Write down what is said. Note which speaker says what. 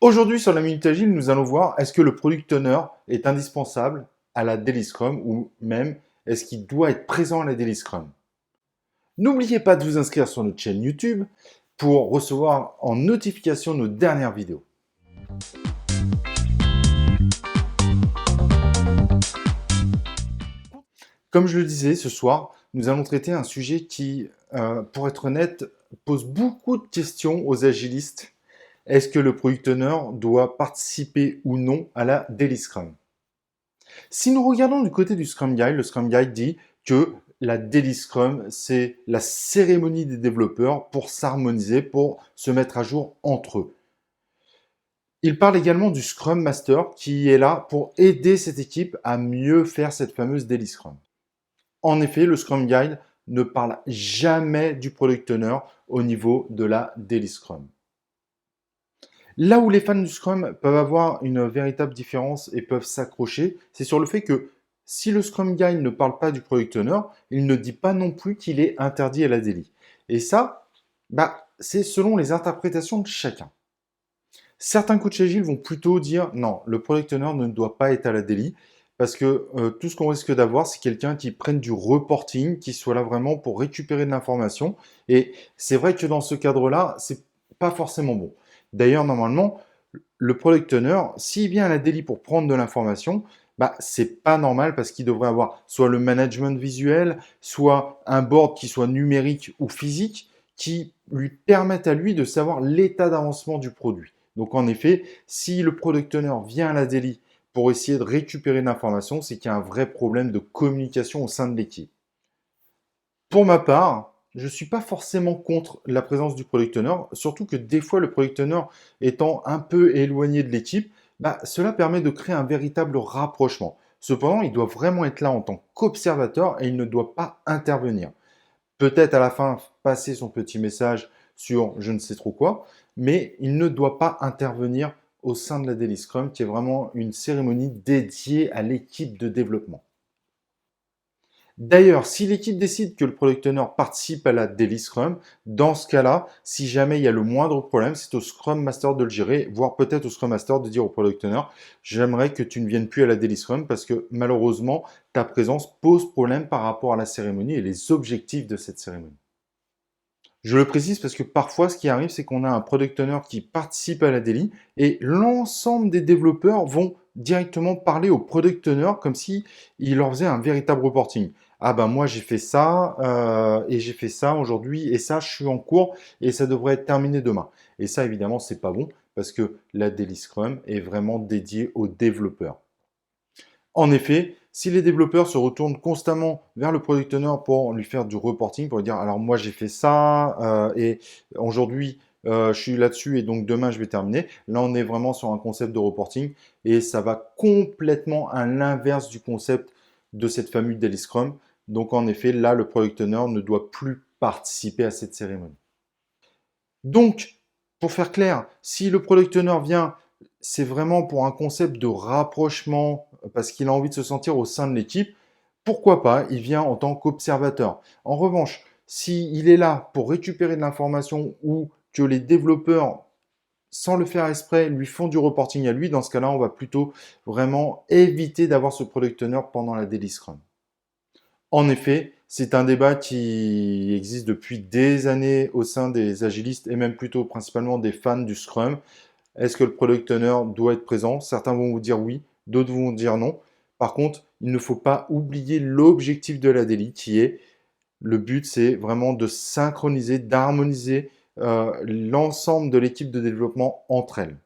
Speaker 1: Aujourd'hui, sur la Minute Agile, nous allons voir est-ce que le Product Owner est indispensable à la Daily Scrum ou même est-ce qu'il doit être présent à la Daily Scrum. N'oubliez pas de vous inscrire sur notre chaîne YouTube pour recevoir en notification nos dernières vidéos. Comme je le disais, ce soir, nous allons traiter un sujet qui, pour être honnête, pose beaucoup de questions aux agilistes. Est-ce que le Product Owner doit participer ou non à la Daily Scrum? Si nous regardons du côté du Scrum Guide, le Scrum Guide dit que la Daily Scrum, c'est la cérémonie des développeurs pour s'harmoniser, pour se mettre à jour entre eux. Il parle également du Scrum Master qui est là pour aider cette équipe à mieux faire cette fameuse Daily Scrum. En effet, le Scrum Guide ne parle jamais du Product Owner au niveau de la Daily Scrum. Là où les fans du Scrum peuvent avoir une véritable différence et peuvent s'accrocher, c'est sur le fait que si le Scrum Guide ne parle pas du Product Owner, il ne dit pas non plus qu'il est interdit à la daily. Et ça, c'est selon les interprétations de chacun. Certains coachs agiles vont plutôt dire non, le Product Owner ne doit pas être à la daily parce que tout ce qu'on risque d'avoir, c'est quelqu'un qui prenne du reporting, qui soit là vraiment pour récupérer de l'information. Et c'est vrai que dans ce cadre-là, c'est pas forcément bon. D'ailleurs, normalement, le product owner, s'il vient à la daily pour prendre de l'information, c'est pas normal parce qu'il devrait avoir soit le management visuel, soit un board qui soit numérique ou physique, qui lui permettent à lui de savoir l'état d'avancement du produit. Donc en effet, si le product owner vient à la daily pour essayer de récupérer de l'information, c'est qu'il y a un vrai problème de communication au sein de l'équipe. Pour ma part, je ne suis pas forcément contre la présence du product owner, surtout que des fois le product owner étant un peu éloigné de l'équipe, cela permet de créer un véritable rapprochement. Cependant, il doit vraiment être là en tant qu'observateur et il ne doit pas intervenir. Peut-être à la fin passer son petit message sur je ne sais trop quoi, mais il ne doit pas intervenir au sein de la Daily Scrum, qui est vraiment une cérémonie dédiée à l'équipe de développement. D'ailleurs, si l'équipe décide que le product owner participe à la Daily Scrum, dans ce cas-là, si jamais il y a le moindre problème, c'est au Scrum Master de le gérer, voire peut-être au Scrum Master de dire au product owner, j'aimerais que tu ne viennes plus à la Daily Scrum parce que malheureusement, ta présence pose problème par rapport à la cérémonie et les objectifs de cette cérémonie. Je le précise parce que parfois, ce qui arrive, c'est qu'on a un product owner qui participe à la daily et l'ensemble des développeurs vont directement parler au product owner comme si il leur faisait un véritable reporting. Ah ben moi j'ai fait ça et j'ai fait ça aujourd'hui et ça je suis en cours et ça devrait être terminé demain. Et ça évidemment c'est pas bon parce que la Daily Scrum est vraiment dédiée aux développeurs. En effet, si les développeurs se retournent constamment vers le product owner pour lui faire du reporting, pour lui dire alors moi j'ai fait ça et aujourd'hui je suis là-dessus et donc demain je vais terminer. Là on est vraiment sur un concept de reporting et ça va complètement à l'inverse du concept de cette fameuse Daily Scrum. Donc en effet là le product owner ne doit plus participer à cette cérémonie. Donc, pour faire clair, si le product owner vient, c'est vraiment pour un concept de rapprochement, parce qu'il a envie de se sentir au sein de l'équipe, pourquoi pas, il vient en tant qu'observateur. En revanche, s'il est là pour récupérer de l'information ou que les développeurs, sans le faire exprès, lui font du reporting à lui, dans ce cas-là, on va plutôt vraiment éviter d'avoir ce product owner pendant la Daily Scrum. En effet, c'est un débat qui existe depuis des années au sein des agilistes et même plutôt principalement des fans du Scrum. Est-ce que le product owner doit être présent? Certains vont vous dire oui, d'autres vont vous dire non. Par contre, il ne faut pas oublier l'objectif de la daily qui est le but, c'est vraiment de synchroniser, d'harmoniser l'ensemble de l'équipe de développement entre elles.